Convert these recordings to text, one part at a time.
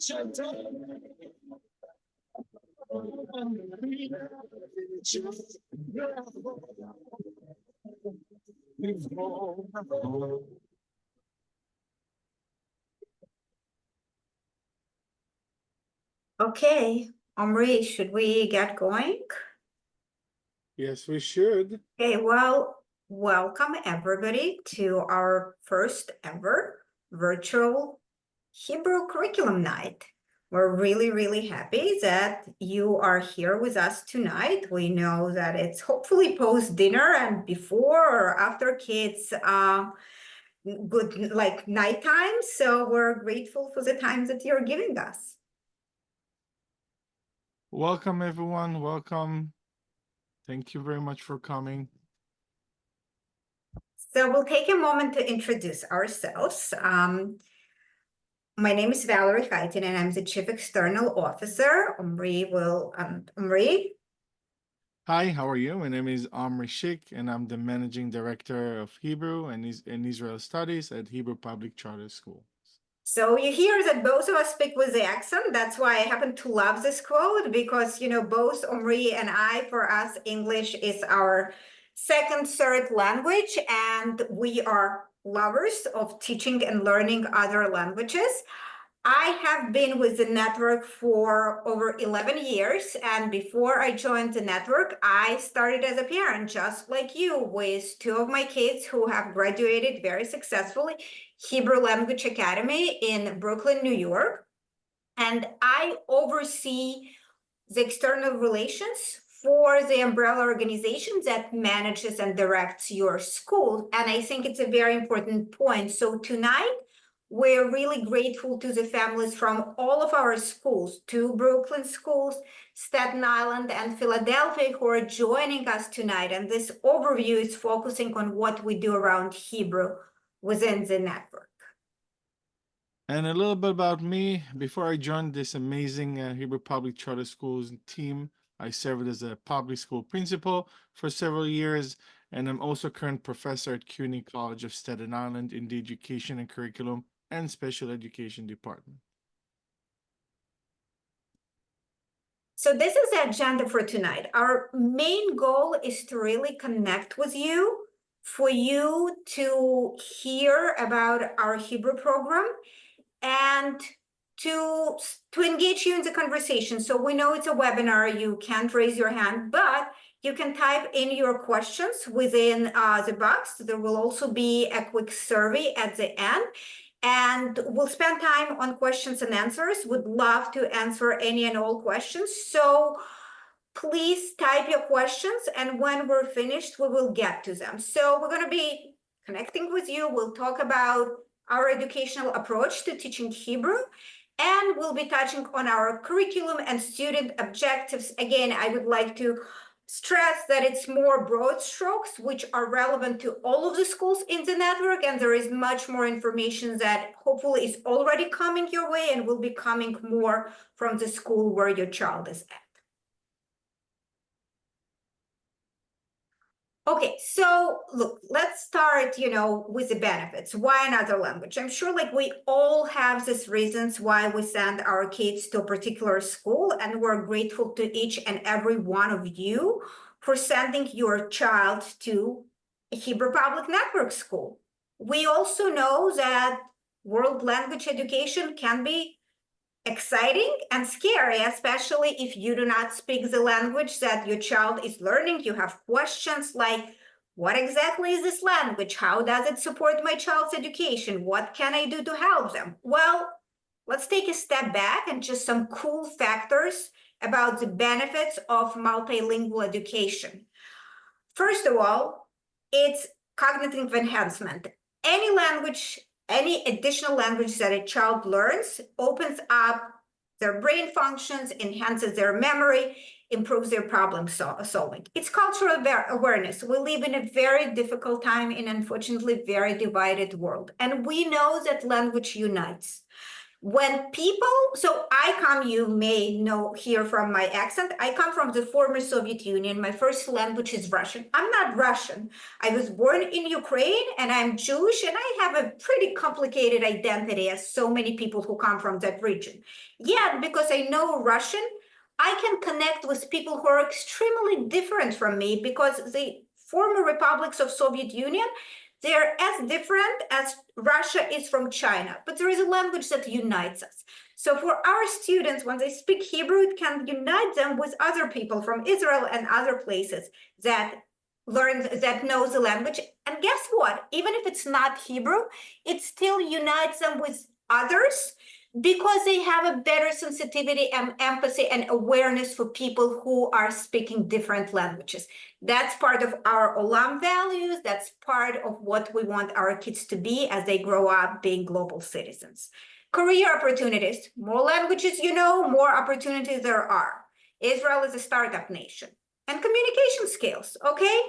Okay, Omri, should we get going? Yes, we should. Okay, well, welcome everybody to our first ever virtual Hebrew curriculum night. We're really happy that you are here with us tonight. We know that it's hopefully post dinner and before or after kids good like nighttime. So we're grateful for the time that you're giving us. Welcome, everyone. Welcome. Thank you very much for coming. So we'll take a moment to introduce ourselves. My name is Valerie Haitin, and I'm the Chief External Officer. Omri. Hi, how are you? My name is Omri Shik, and I'm the Managing Director of Hebrew and Israel Studies at Hebrew Public Charter School. So you hear that both of us speak with the accent. That's why I happen to love this quote, because, you know, both Omri and I, for us, English is our second, third language, and we are lovers of teaching and learning other languages. I have been with the network for over 11 years, and before I joined the network, I started as a parent, just like you, with two of my kids who have graduated very successfully, Hebrew Language Academy in Brooklyn, New York. And I oversee the external relations for the umbrella organization that manages and directs your school. And I think it's a very important point. So tonight, we're really grateful to the families from all of our schools, two Brooklyn schools, Staten Island and Philadelphia, who are joining us tonight. And this overview is focusing on what we do around Hebrew within the network. And a little bit about me. Before I joined this amazing Hebrew Public Charter Schools team, I served as a public school principal for several years, and I'm also current professor at CUNY College of Staten Island in the Education and Curriculum and Special Education Department. So this is the agenda for tonight. Our main goal is to really connect with you, for you to hear about our Hebrew program and to engage you in the conversation. So we know it's a webinar, you can't raise your hand, but you can type in your questions within the box. There will also be a quick survey at the end. And we'll spend time on questions and answers. Would love to answer any and all questions. So please type your questions, and when we're finished, we will get to them. So we're going to be connecting with you. We'll talk about our educational approach to teaching Hebrew, and we'll be touching on our curriculum and student objectives. Again, I would like to stress that it's more broad strokes, which are relevant to all of the schools in the network, and there is much more information that hopefully is already coming your way and will be coming more from the school where your child is at. Okay, so look, let's start, with the benefits. Why another language? I'm sure like we all have these reasons why we send our kids to a particular school, and we're grateful to each and every one of you for sending your child to a Hebrew Public Network school. We also know that world language education can be exciting and scary, especially if you do not speak the language that your child is learning. You have questions like, what exactly is this language? How does it support my child's education? What can I do to help them? Well, let's take a step back and just some cool factors about the benefits of multilingual education. First of all, it's cognitive enhancement. Any additional language that a child learns opens up their brain functions, enhances their memory, improves their problem solving. It's cultural awareness. We live in a very difficult time in, unfortunately, very divided world. And we know that language unites. When people, so I come, you may know, hear from my accent, I come from the former Soviet Union. My first language is Russian. I'm not Russian. I was born in Ukraine and I'm Jewish, and I have a pretty complicated identity, as so many people who come from that region. Yet, because I know Russian, I can connect with people who are extremely different from me, because the former republics of Soviet Union, they're as different as Russia is from China, but there is a language that unites us. So for our students, when they speak Hebrew, it can unite them with other people from Israel and other places that knows the language. And guess what? Even if it's not Hebrew, it still unites them with others, because they have a better sensitivity and empathy and awareness for people who are speaking different languages. That's part of our Olam values. That's part of what we want our kids to be as they grow up being global citizens. Career opportunities, more languages you know, more opportunities there are. Israel is a startup nation. And communication skills, okay?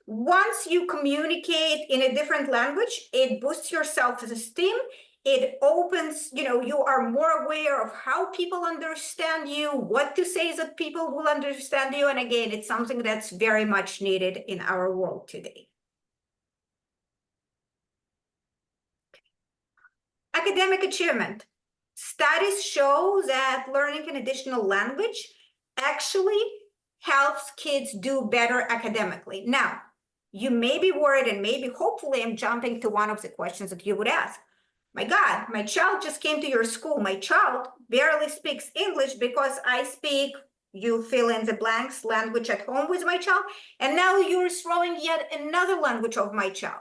Once you communicate in a different language, it boosts your self-esteem. It opens, you are more aware of how people understand you, what to say that people will understand you. And again, it's something that's very much needed in our world today. Academic achievement. Studies show that learning an additional language actually helps kids do better academically. Now, you may be worried, and maybe hopefully I'm jumping to one of the questions that you would ask. My God, my child just came to your school. My child barely speaks English because I speak, you fill in the blanks, language at home with my child. And now you're throwing yet another language of my child.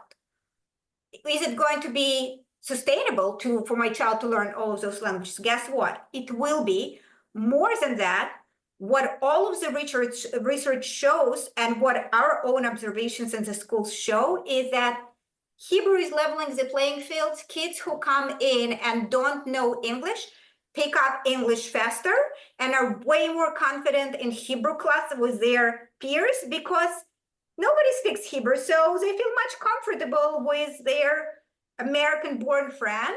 Is it going to be sustainable for my child to learn all of those languages? Guess what? It will be. More than that, what all of the research shows, and what our own observations in the schools show, is that Hebrew is leveling the playing field. Kids who come in and don't know English pick up English faster and are way more confident in Hebrew class with their peers, because nobody speaks Hebrew, so they feel much comfortable with their American-born friend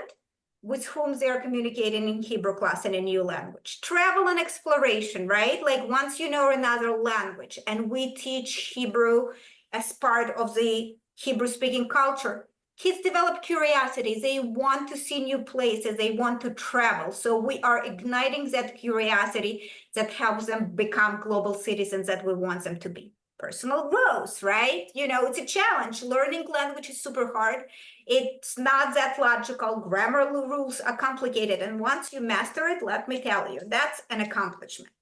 with whom they're communicating in Hebrew class in a new language. Travel and exploration, right? Like once you know another language, and we teach Hebrew as part of the Hebrew-speaking culture, kids develop curiosity. They want to see new places. They want to travel. So we are igniting that curiosity that helps them become global citizens that we want them to be. Personal growth, right? It's a challenge. Learning language is super hard. It's not that logical. Grammar rules are complicated. And once you master it, let me tell you, that's an accomplishment.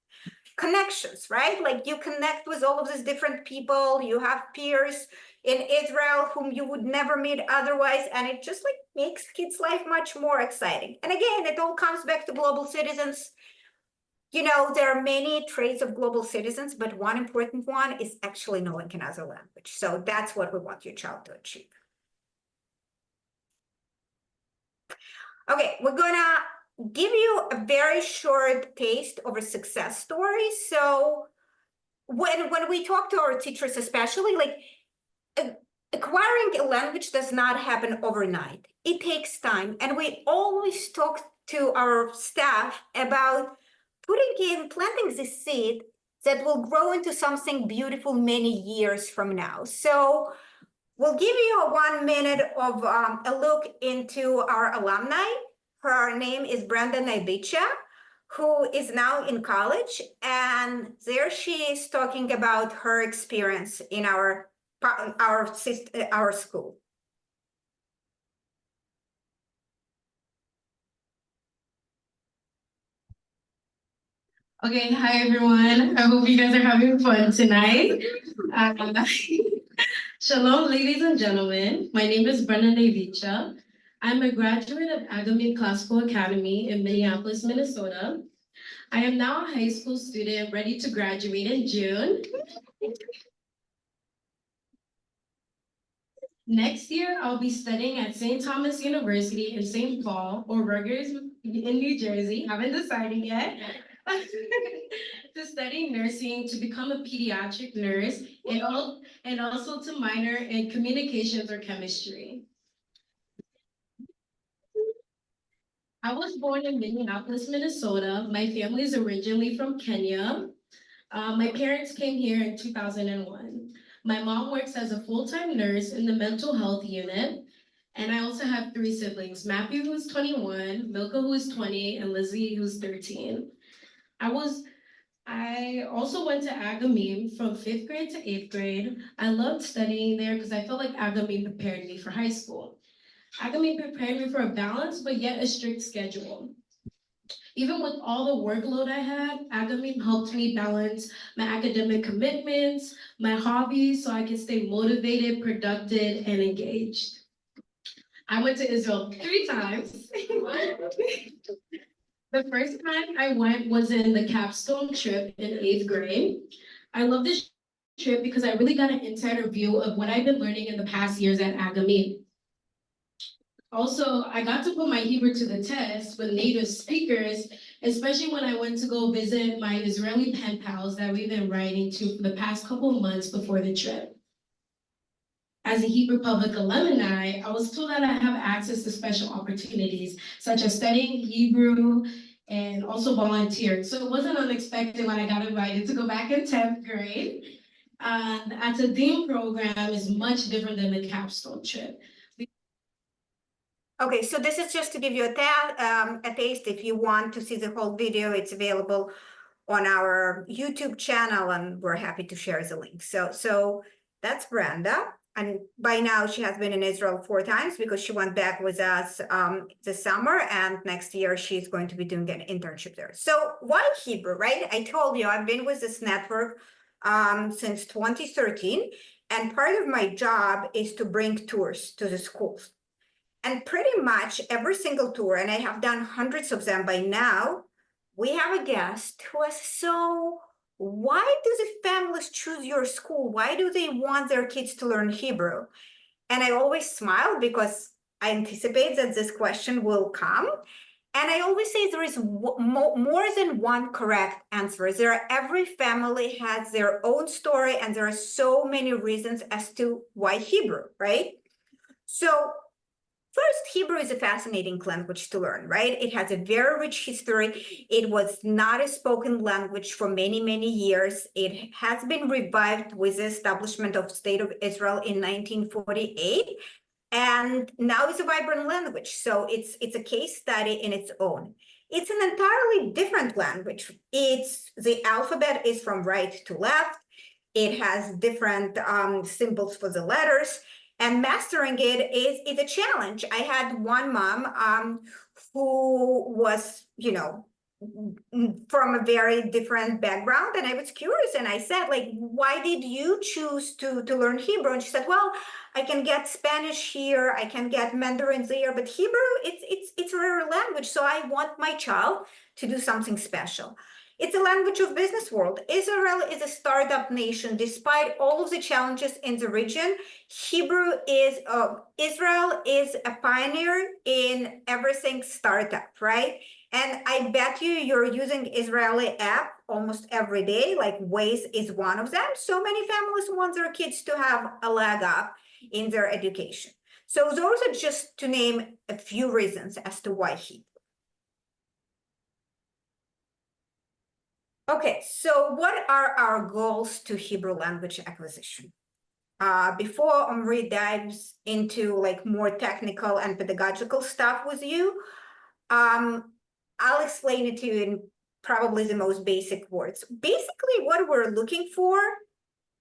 Connections, right? Like you connect with all of these different people. You have peers in Israel whom you would never meet otherwise. And it just makes kids' life much more exciting. And again, it all comes back to global citizens. There are many traits of global citizens, but one important one is actually knowing another language. So that's what we want your child to achieve. Okay, we're gonna give you a very short taste of a success story. So when we talk to our teachers, especially, acquiring a language does not happen overnight. It takes time. And we always talk to our staff about planting the seed that will grow into something beautiful many years from now. So we'll give you a 1 minute of a look into our alumni. Her name is Brenda Naibicha, who is now in college. And there she is talking about her experience in our school. Okay, hi everyone. I hope you guys are having fun tonight. Shalom, ladies and gentlemen. My name is Brenda Nevicha. I'm a graduate of Agamemnon Classical Academy in Minneapolis, Minnesota. I am now a high school student ready to graduate in June. Next year, I'll be studying at St. Thomas University in St. Paul or Rutgers in New Jersey. Haven't decided yet. To study nursing, to become a pediatric nurse, and also to minor in communications or chemistry. I was born in Minneapolis, Minnesota. My family is originally from Kenya. My parents came here in 2001. My mom works as a full-time nurse in the mental health unit. And I also have 3 siblings, Matthew, who's 21, Milka, who's 20, and Lizzie, who's 13. I also went to Agamemnon from 5th grade to 8th grade. I loved studying there because I felt like Agamemnon prepared me for high school. Agamemnon prepared me for a balanced but yet a strict schedule. Even with all the workload I had, Agamemnon helped me balance my academic commitments, my hobbies, so I could stay motivated, productive, and engaged. I went to Israel 3 times. The first time I went was in the capstone trip in 8th grade. I love this trip because I really got an insider view of what I've been learning in the past years at Agamemnon. Also, I got to put my Hebrew to the test with native speakers, especially when I went to go visit my Israeli pen pals that we've been writing to for the past couple of months before the trip. As a Hebrew Public alumni, I was told that I have access to special opportunities, such as studying Hebrew and also volunteering. So it wasn't unexpected when I got invited to go back in 10th grade. At the Dean program is much different than the capstone trip. Okay, so this is just to give you a taste. If you want to see the whole video, it's available on our YouTube channel, and we're happy to share the link. So that's Brenda. And by now she has been in Israel 4 times because she went back with us this summer, and next year she's going to be doing an internship there. So why Hebrew, right? I told you I've been with this network since 2013, and part of my job is to bring tours to the schools. And pretty much every single tour, and I have done hundreds of them by now, we have a guest who is so, why do the families choose your school? Why do they want their kids to learn Hebrew? And I always smile because I anticipate that this question will come. And I always say there is more than one correct answer. Every family has their own story, and there are so many reasons as to why Hebrew, right? So first, Hebrew is a fascinating language to learn, right? It has a very rich history. It was not a spoken language for many, many years. It has been revived with the establishment of the State of Israel in 1948. And now it's a vibrant language. So it's a case study in its own. It's an entirely different language. The alphabet is from right to left. It has different symbols for the letters. And mastering it is a challenge. I had one mom who was, from a very different background, and I was curious, and I said, like, why did you choose to learn Hebrew? And she said, well, I can get Spanish here, I can get Mandarin there, but Hebrew, it's a rare language, so I want my child to do something special. It's a language of business world. Israel is a startup nation. Despite all of the challenges in the region, Israel is a pioneer in everything startup, right? And I bet you're using Israeli app almost every day, like Waze is one of them. So many families want their kids to have a leg up in their education. So those are just to name a few reasons as to why Hebrew. Okay, so what are our goals to Hebrew language acquisition? Before Omri dives into like more technical and pedagogical stuff with you, I'll explain it to you in probably the most basic words. Basically, what we're looking for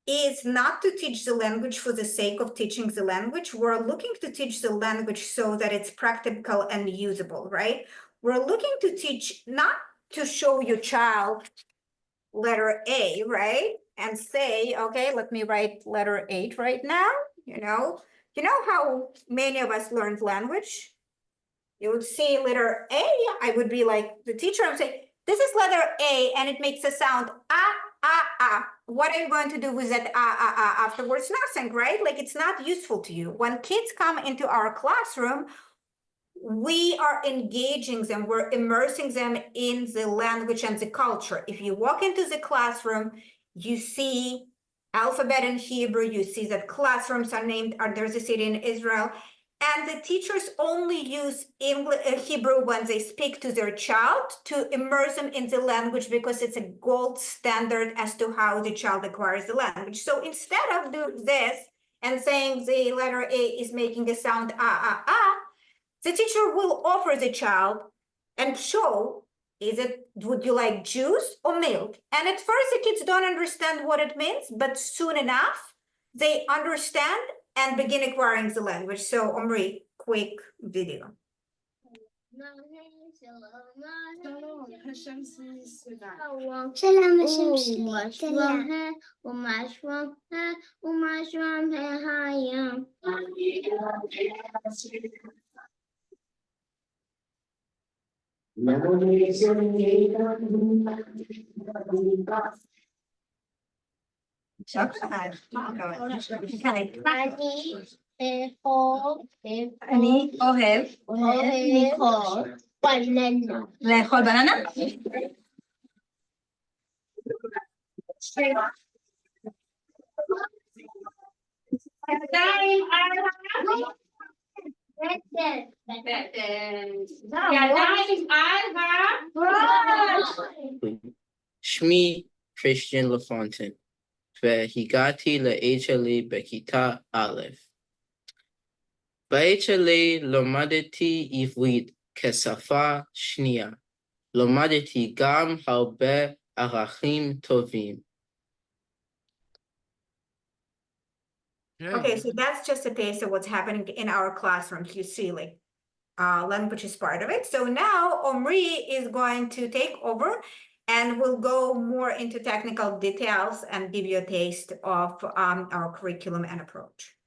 is not to teach the language for the sake of teaching the language. We're looking to teach the language so that it's practical and usable, right? We're looking to teach, not to show your child letter A, right? And say, okay, let me write letter 8 right now. You know how many of us learned language? You would see letter A, I would be like the teacher, I would say, this is letter A, and it makes a sound, ah, ah, ah. What are you going to do with that ah, ah, ah afterwards? Nothing, right? Like, it's not useful to you. When kids come into our classroom, we are engaging them, we're immersing them in the language and the culture. If you walk into the classroom, you see alphabet in Hebrew, you see that classrooms are named after the city in Israel, And the teachers only use Hebrew when they speak to their child to immerse them in the language because it's a gold standard as to how the child acquires the language. So instead of doing this and saying the letter A is making a sound the teacher will offer the child and show, would you like juice or milk? And at first the kids don't understand what it means, but soon enough they understand and begin acquiring the language. So Omri, quick video. שלום השם שלי, תליה, ומה שלומך, ומה שלומך היום. אני אוהב לאכול בננה. שמי קריסטיאן לפונטן, והגעתי ל-HLA בכיתה א'. ב-HLA למדתי עברית כשפה שנייה. למדתי גם הרבה ערכים טובים. Okay, so that's just a taste of what's happening in our classrooms. You see, like, language is part of it. So now Omri is going to take over and we'll go more into technical details and give you a taste of our curriculum and approach.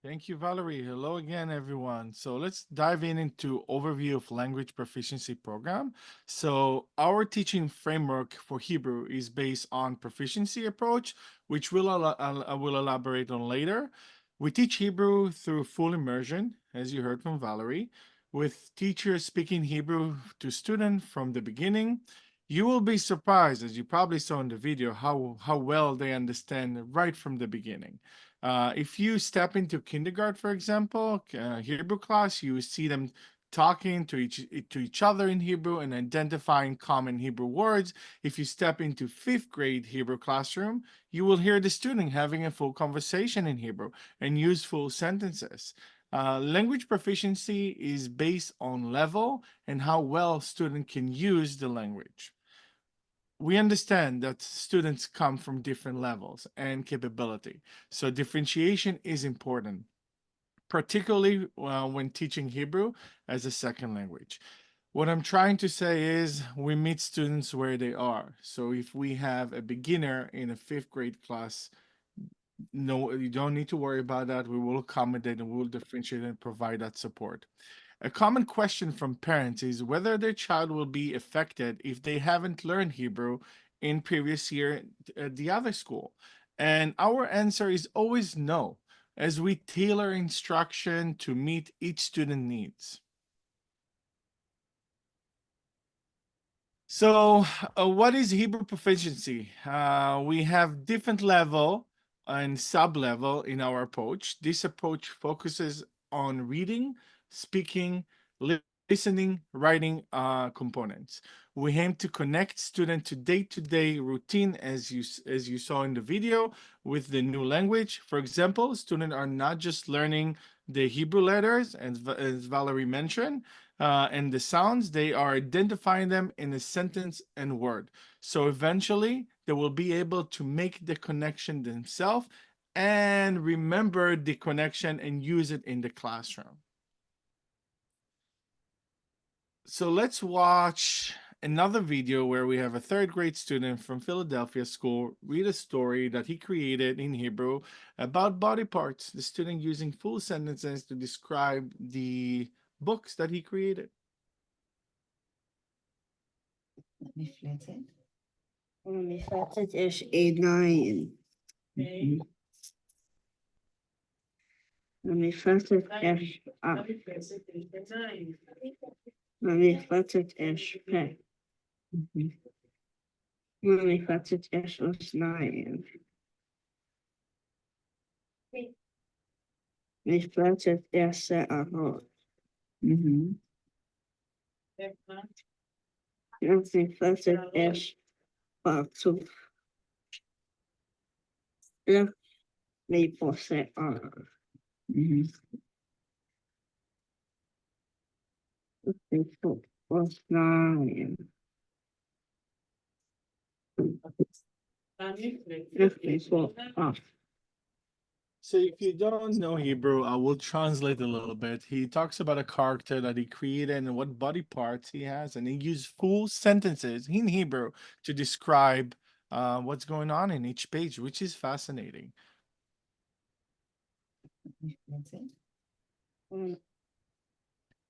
Thank you, Valerie. Hello again, everyone. So let's dive into overview of language proficiency program. So our teaching framework for Hebrew is based on proficiency approach, which I will elaborate on later. We teach Hebrew through full immersion, as you heard from Valerie, with teachers speaking Hebrew to students from the beginning. You will be surprised, as you probably saw in the video, how well they understand right from the beginning. If you step into kindergarten, for example, Hebrew class, you see them talking to each other in Hebrew and identifying common Hebrew words. If you step into 5th grade Hebrew classroom, you will hear the student having a full conversation in Hebrew and use full sentences. Language proficiency is based on level and how well student can use the language. We understand that students come from different levels and capability, so differentiation is important, particularly when teaching Hebrew as a second language. What I'm trying to say is we meet students where they are. So if we have a beginner in a 5th grade class, no, you don't need to worry about that. We will accommodate and we will differentiate and provide that support. A common question from parents is whether their child will be affected if they haven't learned Hebrew in previous year at the other school. And our answer is always no, as we tailor instruction to meet each student needs. So what is Hebrew proficiency? We have different level and sub-level in our approach. This approach focuses on reading, speaking, listening, writing components. We aim to connect students to day-to-day routine, as you saw in the video, with the new language. For example, students are not just learning the Hebrew letters, as Valerie mentioned, and the sounds, they are identifying them in a sentence and word. So eventually, they will be able to make the connection themselves and remember the connection and use it in the classroom. So let's watch another video where we have a 3rd grade student from Philadelphia school read a story that he created in Hebrew about body parts. The student using full sentences to describe the books that he created. המפלצת יש עיניים. למפלצת יש אף. למפלצת יש פה. למפלצת יש אוזניים. Mis frases essa arroz. Uhum. Mis frases es passo. La me pose a. Tipo, postname. Tipo, ah. So if you don't know Hebrew, I will translate a little bit. He talks about a character that he created and what body parts he has, and he used full sentences in Hebrew to describe what's going on in each page, which is fascinating.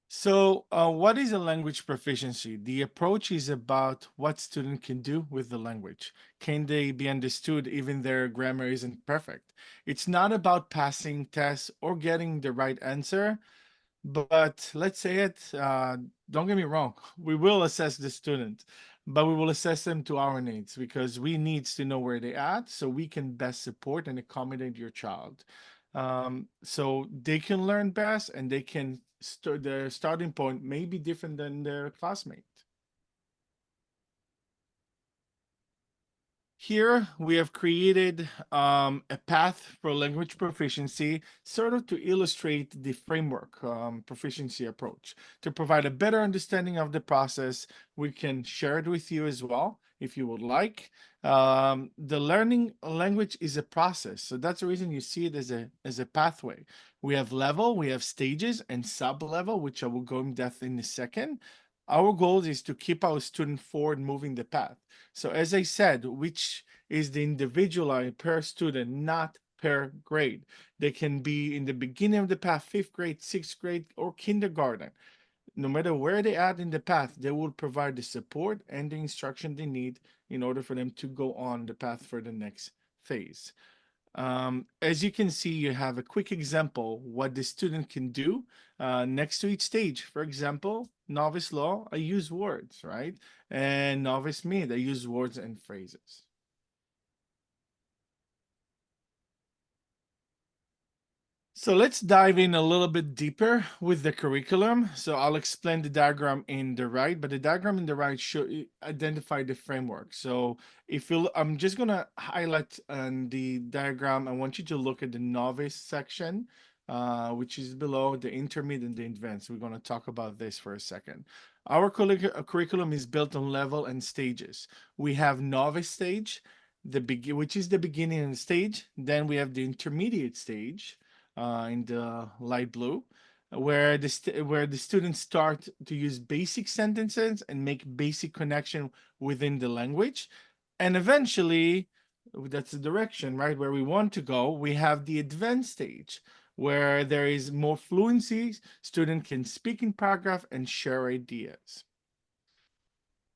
So, what is a language proficiency? The approach is about what student can do with the language. Can they be understood even their grammar isn't perfect? It's not about passing tests or getting the right answer, but let's say it, don't get me wrong, we will assess the student, but we will assess them to our needs because we needs to know where they're at so we can best support and accommodate your child. So they can learn best and they can their starting point may be different than their classmate. Here we have created a path for language proficiency, sort of to illustrate the framework proficiency approach. To provide a better understanding of the process, we can share it with you as well if you would like. The learning language is a process, so that's the reason you see it as a pathway. We have level, we have stages, and sub-level, which I will go in depth in a second. Our goal is to keep our student forward moving the path. So as I said, which is the individualized per student, not per grade. They can be in the beginning of the path, 5th grade, 6th grade, or kindergarten. No matter where they are in the path, they will provide the support and the instruction they need in order for them to go on the path for the next phase. As you can see, you have a quick example what the student can do next to each stage. For example, novice law, I use words, right? And novice mid, I use words and phrases. So let's dive in a little bit deeper with the curriculum. So I'll explain the diagram in the right, but the diagram in the right should identify the framework. So if you, I'm just gonna highlight on the diagram. I want you to look at the novice section, which is below the intermediate and the advanced. We're gonna talk about this for a second. Our curriculum is built on level and stages. We have novice stage, which is the beginning stage. Then we have the intermediate stage in the light blue, where the students start to use basic sentences and make basic connection within the language, and eventually, that's the direction, right, where we want to go. We have the advanced stage, where there is more fluency. Student can speak in paragraph and share ideas.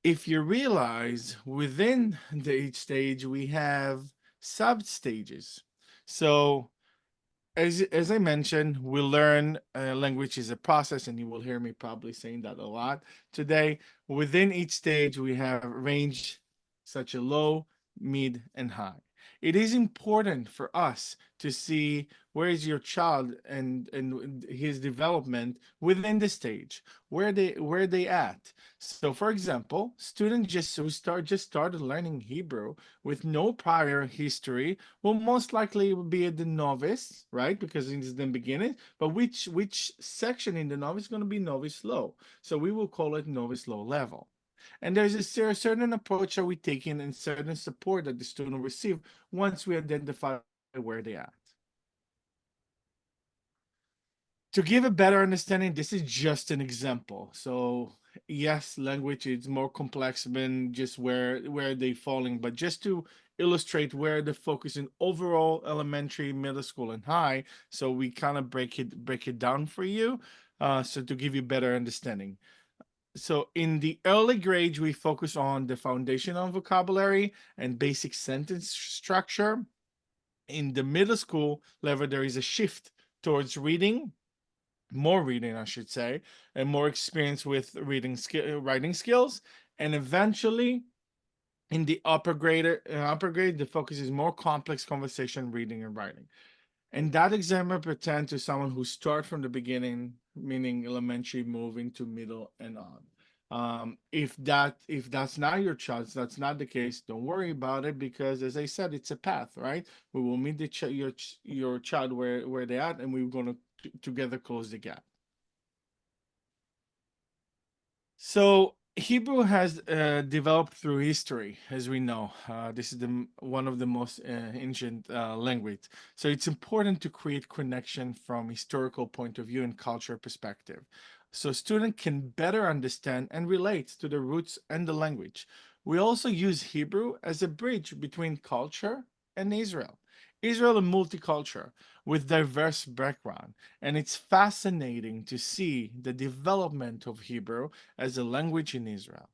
If you realize within each stage we have sub stages. So as I mentioned, we learn language is a process, and you will hear me probably saying that a lot today. Within each stage, we have range such a low, mid, and high. It is important for us to see where is your child and his development within the stage, where they at. So, for example, students who started learning Hebrew with no prior history will most likely be at the novice, right? Because it's the beginning. But which section in the novice is going to be novice low? So we will call it novice low level. And there's a certain approach that we take in and certain support that the student will receive once we identify where they at. To give a better understanding, this is just an example. So yes, language is more complex than just where they falling, but just to illustrate where the focus in overall elementary, middle school, and high. So we kind of break it down for you, so to give you better understanding. So in the early grades, we focus on the foundational vocabulary and basic sentence structure. In the middle school level, there is a shift towards reading, more reading, I should say, and more experience with writing skills. And eventually, in the upper grade, the focus is more complex conversation, reading, and writing. And that example pertains to someone who start from the beginning, meaning elementary, moving to middle and on. If that's not your child, if that's not the case, don't worry about it, because as I said, it's a path, right? We will meet your child where they're at, and we're gonna together close the gap. So Hebrew has developed through history, as we know. This is one of the most ancient language. So it's important to create connection from historical point of view and cultural perspective, so students can better understand and relate to the roots and the language. We also use Hebrew as a bridge between culture and Israel. Israel is multicultural with diverse background, and it's fascinating to see the development of Hebrew as a language in Israel.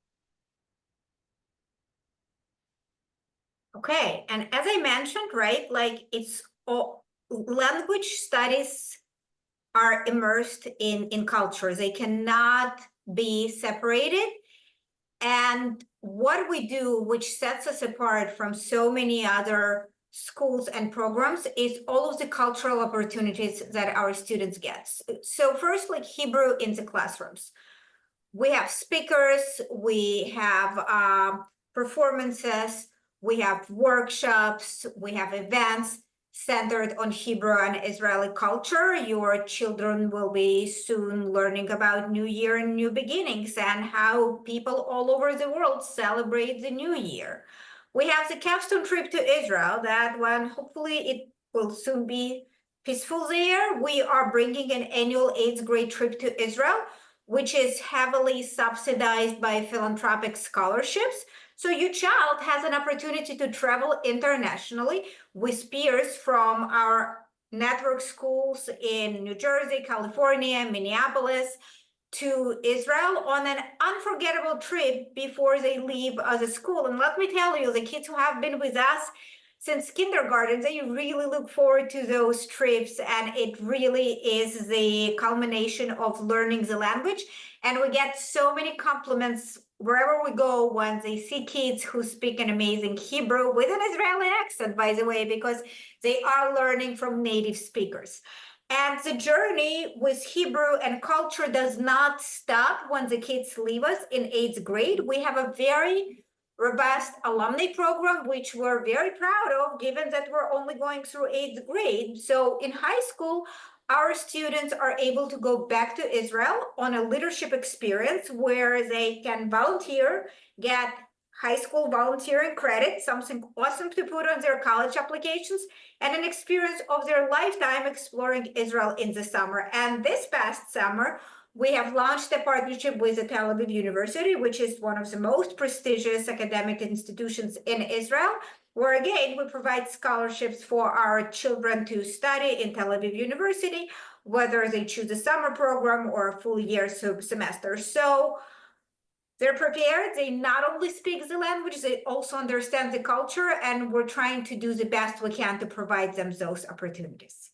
Okay, and as I mentioned, right, like it's all language studies are immersed in culture. They cannot be separated. And what we do, which sets us apart from so many other schools and programs, is all of the cultural opportunities that our students get. So first, like Hebrew in the classrooms. We have speakers, we have performances, we have workshops, we have events centered on Hebrew and Israeli culture. Your children will be soon learning about New Year and new beginnings and how people all over the world celebrate the New Year. We have the capstone trip to Israel that when hopefully it will soon be peaceful there. We are bringing an annual 8th grade trip to Israel, which is heavily subsidized by philanthropic scholarships. So your child has an opportunity to travel internationally with peers from our network schools in New Jersey, California, Minneapolis, to Israel on an unforgettable trip before they leave the school. And let me tell you, the kids who have been with us since kindergarten, they really look forward to those trips, and it really is the culmination of learning the language. And we get so many compliments wherever we go when they see kids who speak an amazing Hebrew with an Israeli accent, by the way, because they are learning from native speakers. And the journey with Hebrew and culture does not stop when the kids leave us in 8th grade. We have a very robust alumni program, which we're very proud of, given that we're only going through 8th grade. So in high school, our students are able to go back to Israel on a leadership experience where they can volunteer, get high school volunteering credit, something awesome to put on their college applications, and an experience of their lifetime exploring Israel in the summer. And this past summer, we have launched a partnership with the Tel Aviv University, which is one of the most prestigious academic institutions in Israel, where again, we provide scholarships for our children to study in Tel Aviv University, whether they choose a summer program or a full year semester. So they're prepared. They not only speak the language, they also understand the culture, and we're trying to do the best we can to provide them those opportunities.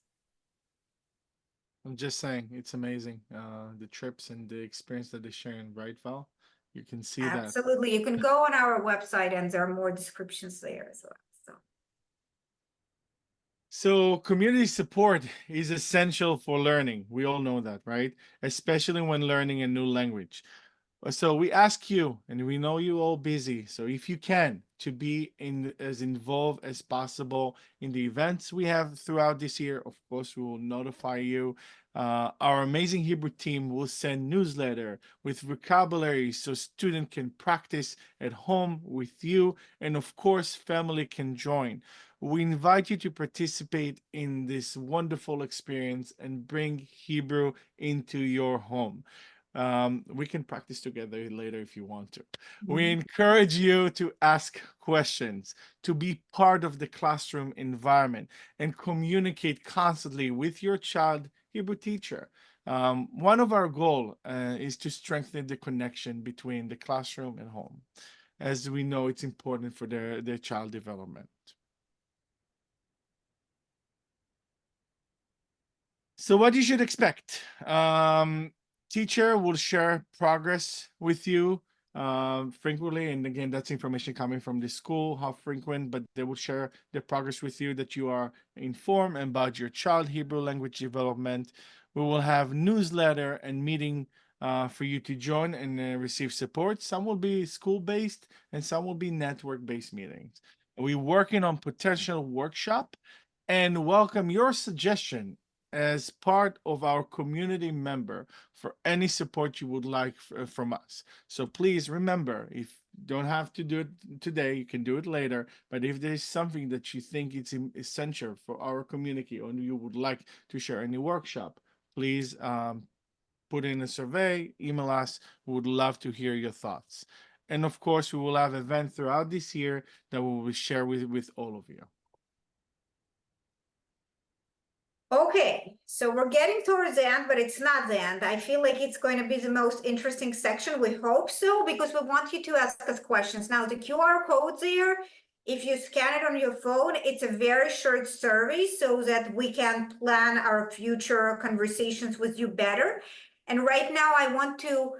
I'm just saying, it's amazing, the trips and the experience that they're sharing, right, Val? You can see that. Absolutely. You can go on our website and there are more descriptions there as well. So community support is essential for learning. We all know that, right? Especially when learning a new language. So we ask you, and we know you all busy, so if you can, to be as involved as possible in the events we have throughout this year. Of course, we will notify you. Our amazing Hebrew team will send newsletter with vocabulary so student can practice at home with you, and of course, family can join. We invite you to participate in this wonderful experience and bring Hebrew into your home. We can practice together later if you want to. We encourage you to ask questions, to be part of the classroom environment, and communicate constantly with your child Hebrew teacher. One of our goals is to strengthen the connection between the classroom and home, as we know it's important for their child development. So what you should expect. Teacher will share progress with you frequently. And again, that's information coming from the school, how frequent, but they will share the progress with you that you are informed about your child Hebrew language development. We will have newsletter and meeting for you to join and receive support. Some will be school-based and some will be network-based meetings. We're working on potential workshop and welcome your suggestion as part of our community member for any support you would like from us. So please remember, if you don't have to do it today, you can do it later. But if there's something that you think it's essential for our community or you would like to share in the workshop, please put in a survey, email us. We would love to hear your thoughts. And of course, we will have events throughout this year that we will share with all of you. Okay, so we're getting towards the end, but it's not the end. I feel like it's going to be the most interesting section. We hope so, because we want you to ask us questions. Now, the QR code's there. If you scan it on your phone, it's a very short survey so that we can plan our future conversations with you better. And right now, I want to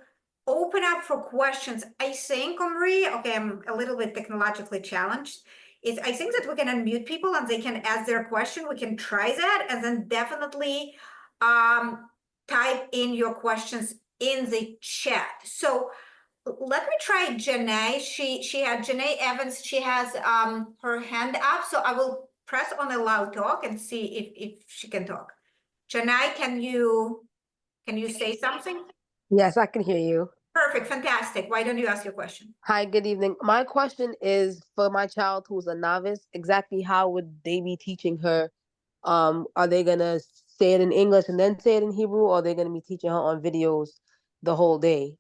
open up for questions. I think, Omri, okay, I'm a little bit technologically challenged. I think that we can unmute people and they can ask their question. We can try that, and then definitely type in your questions in the chat. So let me try Janae. She had Janae Evans. She has her hand up. So I will press on allow talk and see if she can talk. Janae, can you say something? Yes, I can hear you. Perfect, fantastic. Why don't you ask your question? Hi, good evening. My question is for my child who's a novice, exactly how would they be teaching her? Are they gonna say it in English and then say it in Hebrew, or are they gonna be teaching her on videos the whole day?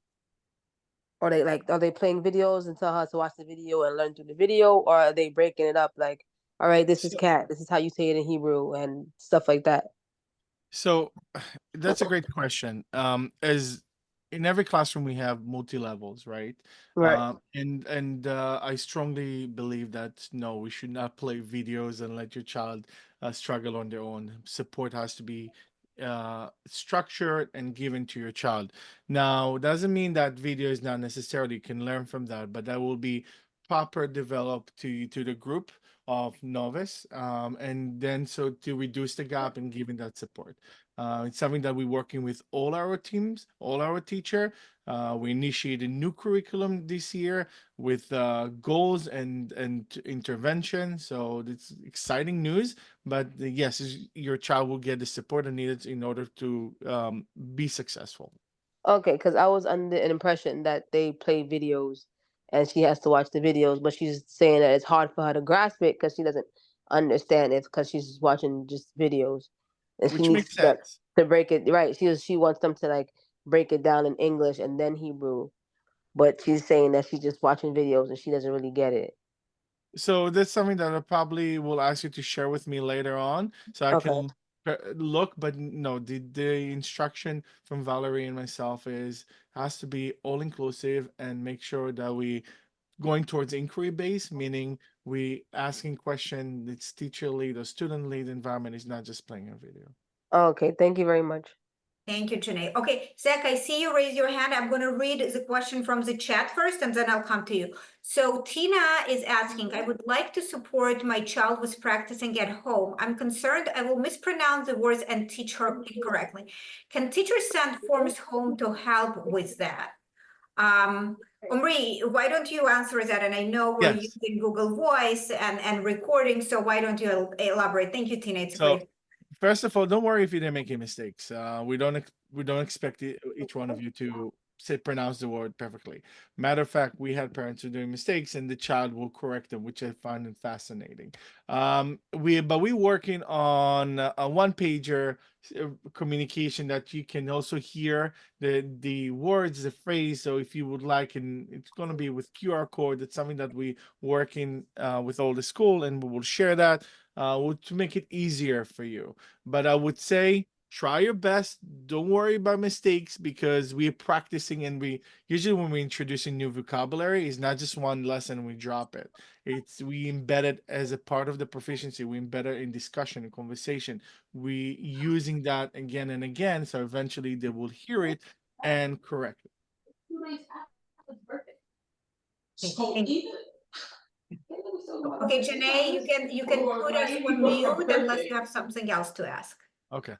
Or are they playing videos and tell her to watch the video and learn through the video, or are they breaking it up like, all right, this is cat, this is how you say it in Hebrew and stuff like that? So that's a great question. As in every classroom, we have multi levels, right? Right. I strongly believe that no, we should not play videos and let your child struggle on their own. Support has to be structured and given to your child. Now, doesn't mean that video is not necessarily, you can learn from that, but that will be proper developed to the group of novice, and then so to reduce the gap and giving that support. It's something that we're working with all our teams, all our teacher. We initiated a new curriculum this year with goals and intervention. So it's exciting news. But yes, your child will get the support needed in order to be successful. Okay, because I was under an impression that they play videos and she has to watch the videos, but she's saying that it's hard for her to grasp it because she doesn't understand it because she's watching just videos, and she Which needs makes them sense. to break it right. She wants them to like break it down in English and then Hebrew, but she's saying that she's just watching videos and she doesn't really get it. So that's something that I probably will ask you to share with me later on, so I Okay. can look. But no, the instruction from Valerie and myself has to be all inclusive and make sure that we going towards inquiry based, meaning we asking question. It's teacher lead or student lead environment. Is not just playing a video. Okay, thank you very much. Thank you, Janae. Okay, Zach, I see you raise your hand. I'm going to read the question from the chat first, and then I'll come to you. So Tina is asking, I would like to support my child with practicing at home. I'm concerned I will mispronounce the words and teach her incorrectly. Can teachers send forms home to help with that? Omri, why don't you answer that? And I know we're Yes. using Google Voice and recording, so why don't you elaborate? Thank you, Tina. It's So great. first of all, don't worry if you didn't make any mistakes. We don't expect each one of you to pronounce the word perfectly. Matter of fact, we had parents who doing mistakes, and the child will correct them, which I find fascinating. We working on a one pager communication that you can also hear the words, the phrase. So if you would like, and it's going to be with QR code. That's something that we working with all the school, and we will share that to make it easier for you. But I would say try your best. Don't worry about mistakes because we're practicing, and we usually when we're introducing new vocabulary, it's not just one lesson we drop it. It's we embed it as a part of the proficiency. We embed it in discussion and conversation. We using that again and again, so eventually they will hear it and correct it. Thank you. Okay, Janae, you can put us on mute unless you have something else to ask. Okay.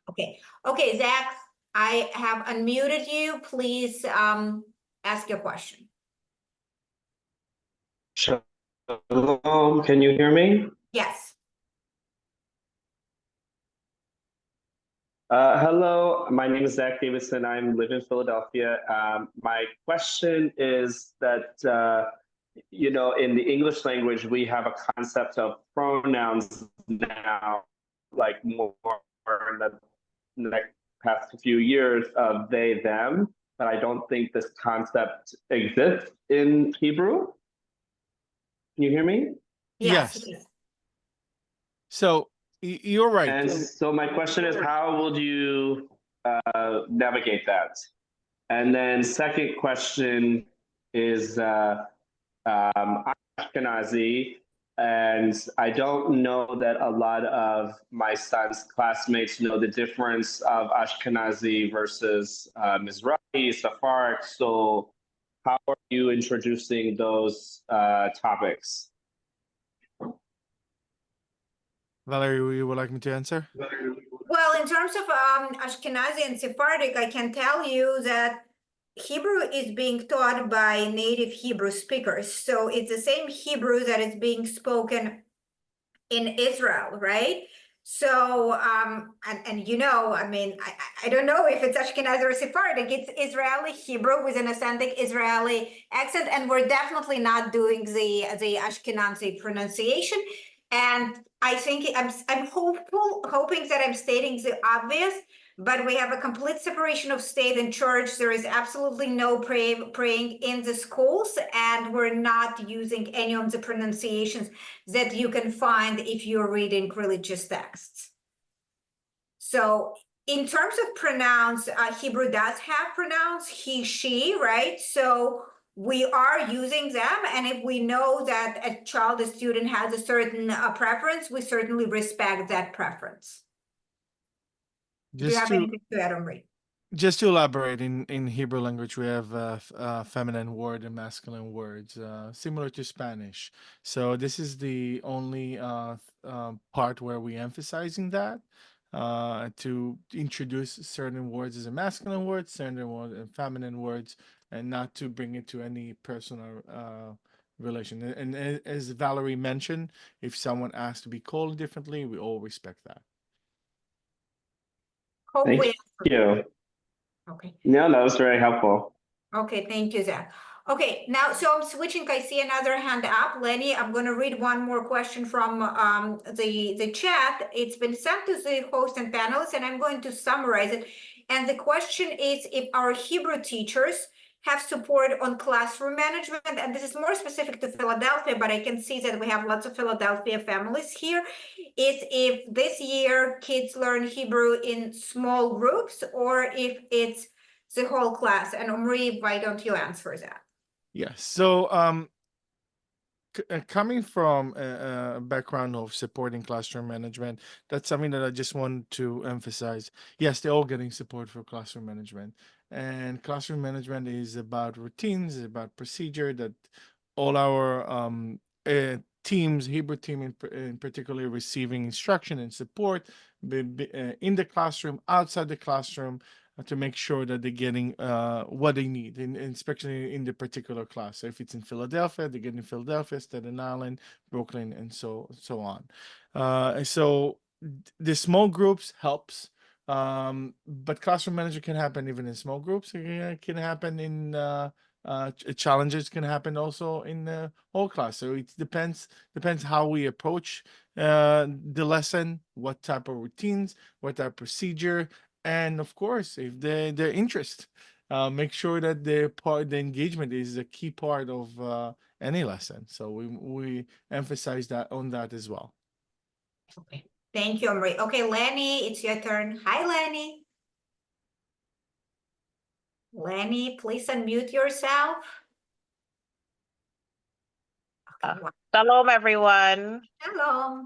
Okay, Zach, I have unmuted you. Please ask your question. Shalom, can you hear me? Yes. Hello, my name is Zach Davidson. I live in Philadelphia. My question is that, you know, in the English language, we have a concept of pronouns now, like more in the past few years of they, them, but I don't think this concept exists in Hebrew. Can you hear me? Yes. Yes. So you're right. And so my question is, how would you navigate that? And then second question is Ashkenazi, and I don't know that a lot of my son's classmates know the difference of Ashkenazi versus Mizrahi, Sephardic. So how are you introducing those topics? Valerie, you would like me to answer? Well, in terms of Ashkenazi and Sephardic, I can tell you that Hebrew is being taught by native Hebrew speakers. So it's the same Hebrew that is being spoken in Israel, right? So, and you know, I mean, I don't know if it's Ashkenazi or Sephardic, it's Israeli Hebrew with an authentic Israeli accent, and we're definitely not doing the Ashkenazi pronunciation. And I think I'm hoping that I'm stating the obvious, but we have a complete separation of state and church. There is absolutely no praying in the schools, and we're not using any of the pronunciations that you can find if you're reading religious texts. So in terms of pronouns, Hebrew does have pronouns, he, she, right? So we are using them, and if we know that a child, a student has a certain preference, we certainly respect that preference. Do you have anything to add, Omri? Just to elaborate, in Hebrew language, we have feminine word and masculine words, similar to Spanish. So this is the only part where we emphasizing that to introduce certain words as a masculine word, certain words and feminine words, and not to bring it to any personal relation. And as Valerie mentioned, if someone asks to be called differently, we all respect that. Hopefully. Thank you. Okay. No, that was very helpful. Okay, thank you, Zach. Okay, now, so I'm switching. I see another hand up. Lenny, I'm going to read one more question from the chat. It's been sent to the host and panelists, and I'm going to summarize it. And the question is if our Hebrew teachers have support on classroom management, and this is more specific to Philadelphia, but I can see that we have lots of Philadelphia families here, is if this year kids learn Hebrew in small groups or if it's the whole class. And Omri, why don't you answer that? Yes. So coming from a background of supporting classroom management, that's something that I just want to emphasize. Yes, they're all getting support for classroom management, and classroom management is about routines, about procedure that all our teams, Hebrew team in particular, receiving instruction and support in the classroom, outside the classroom, to make sure that they're getting what they need, especially in the particular class. So if it's in Philadelphia, they get in Philadelphia, Staten Island, Brooklyn, and so on. So the small groups helps, but classroom management can happen even in small groups. It can happen in challenges can happen also in the whole class. So it depends how we approach the lesson, what type of routines, what type of procedure. And of course, if their interest, make sure that the engagement is a key part of any lesson. So we emphasize that on that as well. Okay, thank you, Omri. Okay, Lenny, it's your turn. Hi, Lenny. Lenny, please unmute yourself. Okay, Shalom, everyone. hello.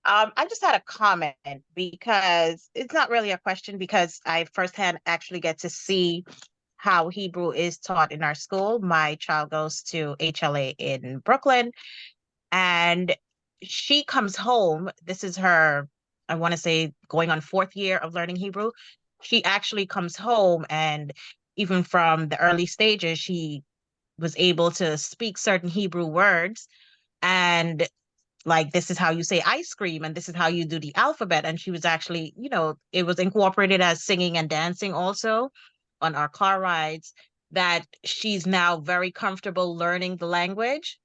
I just had a comment because it's not really a question because I firsthand actually get to see how Hebrew is taught in our school. My child goes to HLA in Brooklyn, and she comes home. This is her, I want to say, going on 4th year of learning Hebrew. She actually comes home, and even from the early stages, she was able to speak certain Hebrew words, and like, this is how you say ice cream, and this is how you do the alphabet. And she was actually, it was incorporated as singing and dancing also on our car rides, that she's now very comfortable learning the language.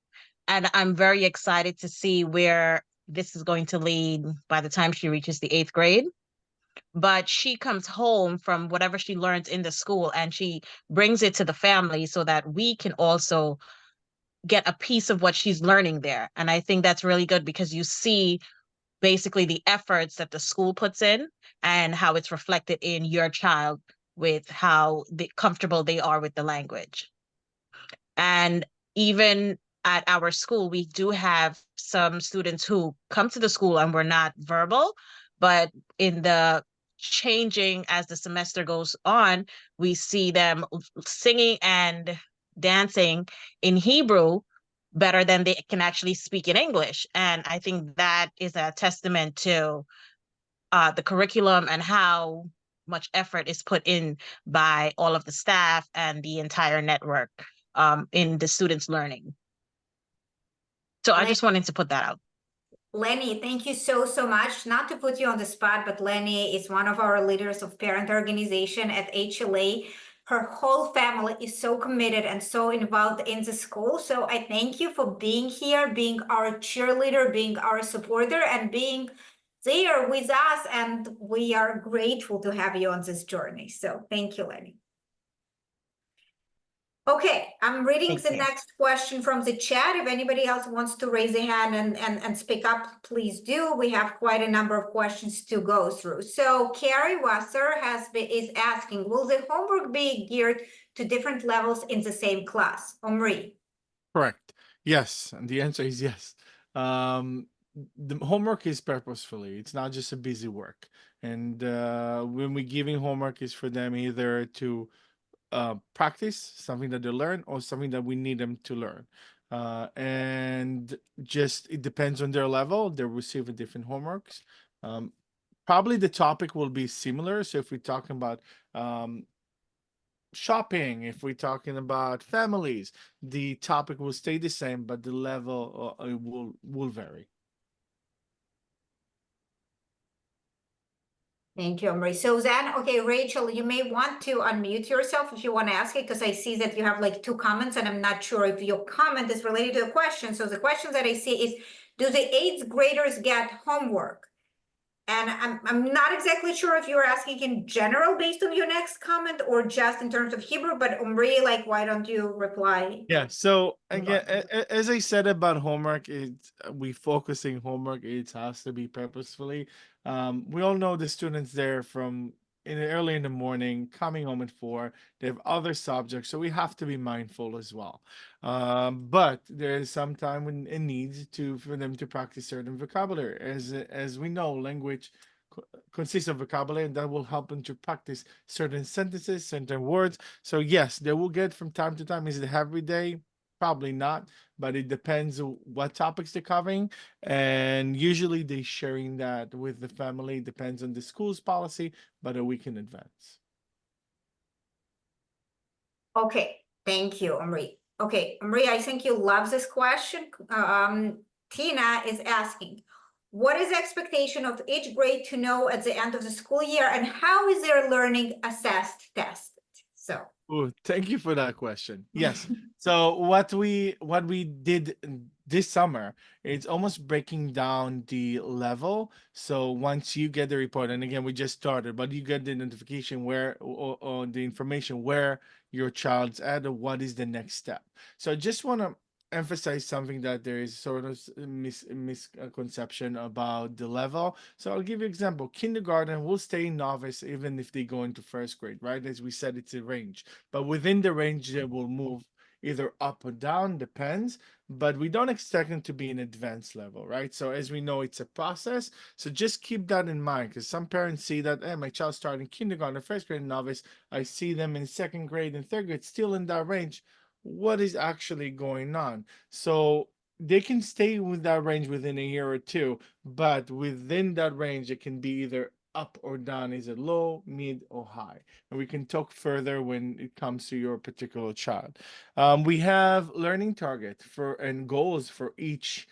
And I'm very excited to see where this is going to lead by the time she reaches the 8th grade. But she comes home from whatever she learns in the school, and she brings it to the family so that we can also get a piece of what she's learning there. And I think that's really good, because you see basically the efforts that the school puts in and how it's reflected in your child with how comfortable they are with the language. And even at our school, we do have some students who come to the school and we're not verbal, but in the changing as the semester goes on, we see them singing and dancing in Hebrew better than they can actually speak in English. And I think that is a testament to the curriculum and how much effort is put in by all of the staff and the entire network in the students' learning. So I just wanted to put that out. Lenny, thank you so much. Not to put you on the spot, but Lenny is one of our leaders of parent organization at HLA. Her whole family is so committed and so involved in the school. So I thank you for being here, being our cheerleader, being our supporter, and being there with us. And we are grateful to have you on this journey. So thank you, Lenny. Okay, I'm reading Thank the you. next question from the chat. If anybody else wants to raise a hand and speak up, please do. We have quite a number of questions to go through. So Carrie Wasser is asking, will the homework be geared to different levels in the same class? Omri. Correct. Yes, and the answer is yes. The homework is purposefully. It's not just a busy work. And when we're giving homework, is for them either to practice something that they learn or something that we need them to learn. And just it depends on their level. They receive different homeworks. Probably the topic will be similar. So if we're talking about shopping, if we're talking about families, the topic will stay the same, but the level will vary. Thank you, Omri. So then, okay, Rachel, you may want to unmute yourself if you want to ask it, because I see that you have like 2 comments, and I'm not sure if your comment is related to the question. So the question that I see is, do the 8th graders get homework? And I'm not exactly sure if you're asking in general based on your next comment or just in terms of Hebrew, but Omri, like, why don't you reply? Yeah, so again, as I said about homework, we focusing homework, it has to be purposefully. We all know the students there from early in the morning, coming home at 4, they have other subjects, so we have to be mindful as well. But there is some time when it needs for them to practice certain vocabulary. As we know, language consists of vocabulary, and that will help them to practice certain sentences, certain words. So yes, they will get from time to time. Is it every day? Probably not, but it depends on what topics they're covering. And usually they're sharing that with the family. Depends on the school's policy, but a week in advance. Okay, thank you, Omri. Okay, Omri, I think you love this question. Tina is asking, what is the expectation of each grade to know at the end of the school year, and how is their learning assessed, tested? So. Oh, thank you for that question. Yes. So what we did this summer, it's almost breaking down the level. So once you get the report, and again, we just started, but you get the notification where or the information where your child's at or what is the next step. So I just want to emphasize something, that there is sort of misconception about the level. So I'll give you an example. Kindergarten will stay novice even if they go into 1st grade, right? As we said, it's a range, but within the range they will move either up or down, depends, but we don't expect them to be an advanced level, right? So as we know, it's a process. So just keep that in mind, because some parents see that, my child started in kindergarten or first grade novice, I see them in second grade and third grade, still in that range. What is actually going on? So they can stay with that range within a year or two, but within that range, it can be either up or down. Is it low, mid, or high? And we can talk further when it comes to your particular child. We have learning target for and goals for each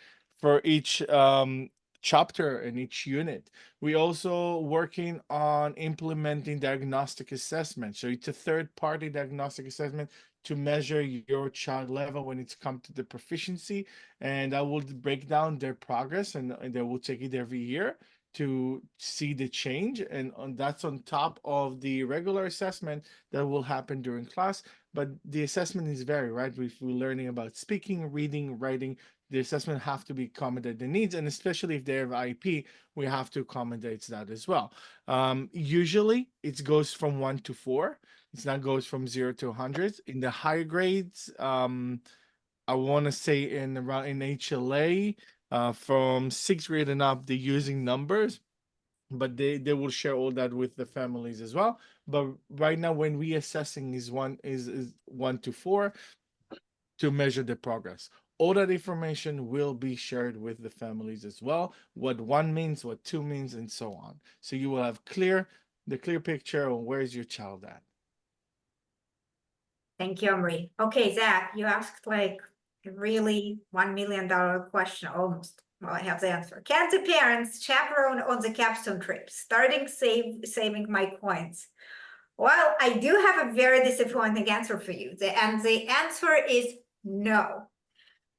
chapter and each unit. We also working on implementing diagnostic assessment. So it's a third-party diagnostic assessment to measure your child level when it's come to the proficiency, and I will break down their progress, and they will take it every year to see the change, and that's on top of the regular assessment that will happen during class. But the assessment is vary, right? If we're learning about speaking, reading, writing, the assessment have to be accommodate the needs, and especially if they have IEP, we have to accommodate that as well. Usually it goes from 1 to 4. It's not goes from 0 to 100. In the higher grades, I want to say in HLA, from 6th grade and up, they're using numbers, but they will share all that with the families as well. But right now, when we assessing is 1 to 4 to measure the progress. All that information will be shared with the families as well. What 1 means, what 2 means, and so on. So you will have the clear picture on where's your child at. Thank you, Omri. Okay, Zach, you asked like a really $1 million question almost. Well, I have the answer. Can the parents chaperone on the capstone trip, starting saving my coins? Well, I do have a very disappointing answer for you. The answer is no.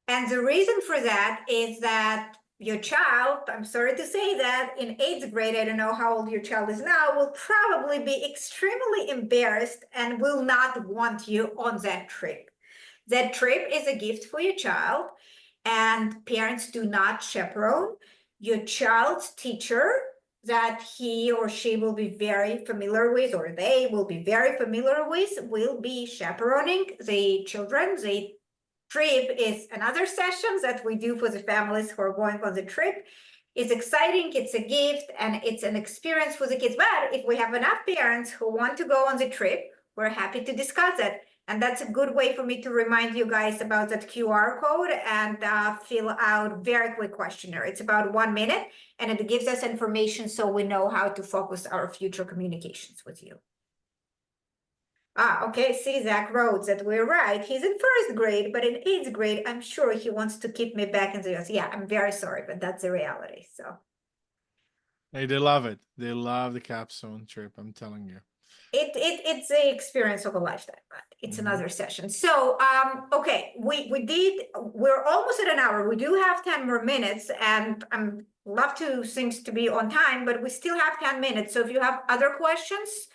And the reason for that is that your child, I'm sorry to say that, in 8th grade, I don't know how old your child is now, will probably be extremely embarrassed and will not want you on that trip. That trip is a gift for your child, and parents do not chaperone. Your child's teacher that he or she will be very familiar with, or they will be very familiar with, will be chaperoning the children. The trip is another session that we do for the families who are going on the trip. It's exciting, it's a gift, and it's an experience for the kids. But if we have enough parents who want to go on the trip, we're happy to discuss it. And that's a good way for me to remind you guys about that QR code and fill out very quick questionnaire. It's about 1 minute, and it gives us information so we know how to focus our future communications with you. Okay, see, Zach Rhodes, that we're right. He's in 1st grade, but in 8th grade, I'm sure he wants to keep me back in the US. Yeah, I'm very sorry, but that's the reality, so. Hey, they love it. They love the capstone trip, I'm telling you. It's the experience of a lifetime, but it's another session. So, okay, we're almost at an hour. We do have 10 more minutes, and I'm love to things to be on time, but we still have 10 minutes. So if you have other questions,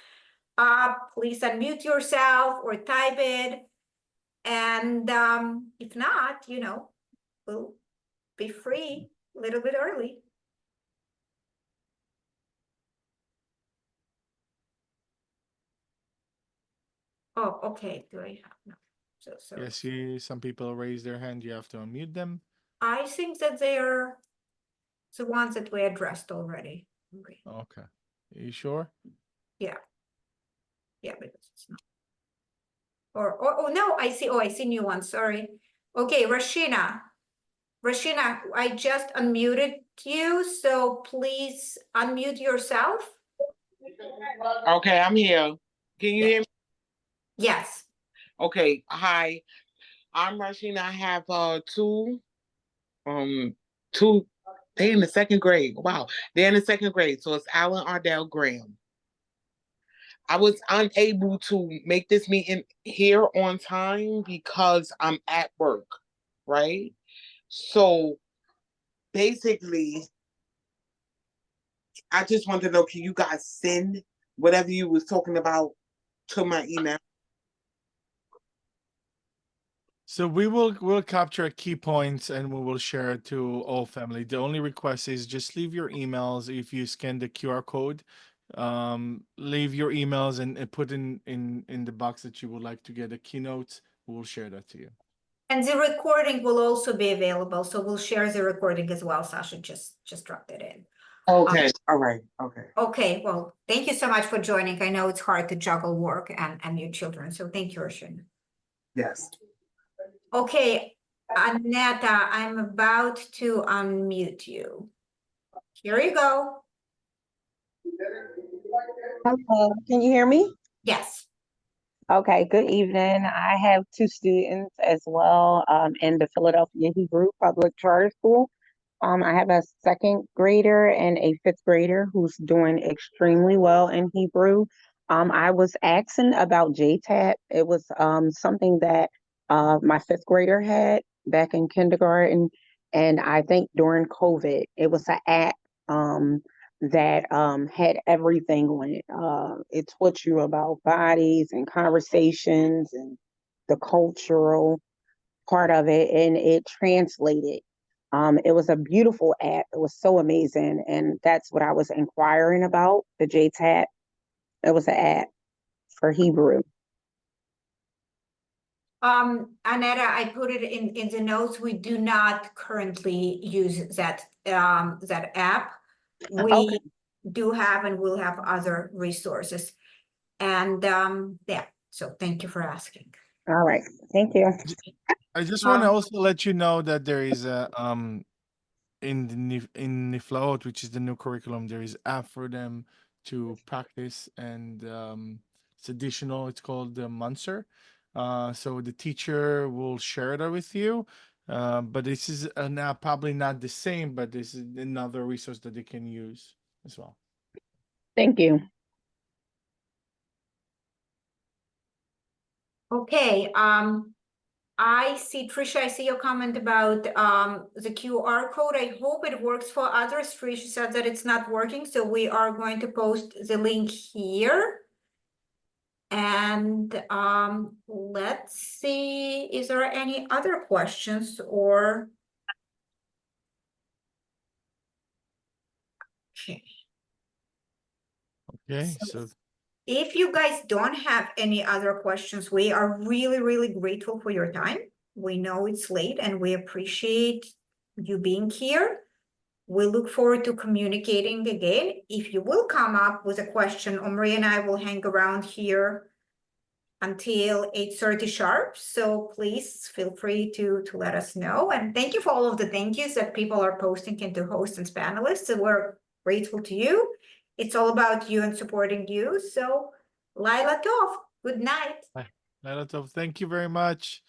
please unmute yourself or type it. And if not, we'll be free a little bit early. Oh, okay. Do I have no? So Yes, some people raise their hand. You have to unmute them. I think that they are the ones that we addressed already. Okay. Are you sure? Yeah. Yeah, because it's not. Oh no, I see. Oh, I see new ones. Sorry. Okay, Rashina. Rashina, I just unmuted you, so please unmute yourself. Okay, I'm here. Can you hear me? Yes. Okay, hi. I'm Rashina. I have two, they're in the 2nd grade. Wow, they're in the 2nd grade. So it's Alan Ardell Graham. I was unable to make this meeting here on time because I'm at work, right? So basically, I just want to know, can you guys send whatever you was talking about to my email? So we'll capture key points and we will share it to all family. The only request is just leave your emails if you scan the QR code. Leave your emails and put in the box that you would like to get the keynotes we'll share that to you. And the recording will also be available, so we'll share the recording as well. Sasha just dropped it in. Okay, all right, okay. Okay, well, thank you so much for joining. I know it's hard to juggle work and your children, so thank you, Arshana. Yes. Okay, Aneta, I'm about to unmute you. Here you go. Hello, can you hear me? Yes. Okay, good evening. I have two students as well in the Philadelphia Hebrew Public Charter School. I have a second grader and a fifth grader who's doing extremely well in Hebrew. I was asking about JTAP. It was something that my fifth grader had back in kindergarten, and I think during COVID, it was an app that had everything on it. It taught you about bodies and conversations and the cultural part of it, and it translated. It was a beautiful app. It was so amazing, and that's what I was inquiring about, the JTAP. It was an app for Hebrew. Aneta, I put it in the notes. We do not currently use that that app. We Okay. do have and will have other resources. And yeah, so thank you for asking. All right. Thank you. I just want to also let you know that there is a in Niflaot, which is the new curriculum, there is app for them to practice, and it's additional. It's called the Munzer. So the teacher will share that with you. But this is now probably not the same, but this is another resource that they can use as well. Thank you. Okay, I see, Trisha, I see your comment about the QR code. I hope it works for others. Trisha said that it's not working, so we are going to post the link here. And let's see, is there any other questions or? Okay. Okay, so If you guys don't have any other questions, we are really, really grateful for your time. We know it's late and we appreciate you being here. We look forward to communicating again. If you will come up with a question, Omri and I will hang around here until 8:30 sharp. So please feel free to let us know. And thank you for all of the thank yous that people are posting into hosts and panelists. So we're grateful to you. It's all about you and supporting you. So Laila Tov, good night. Laila Tov, thank you very much.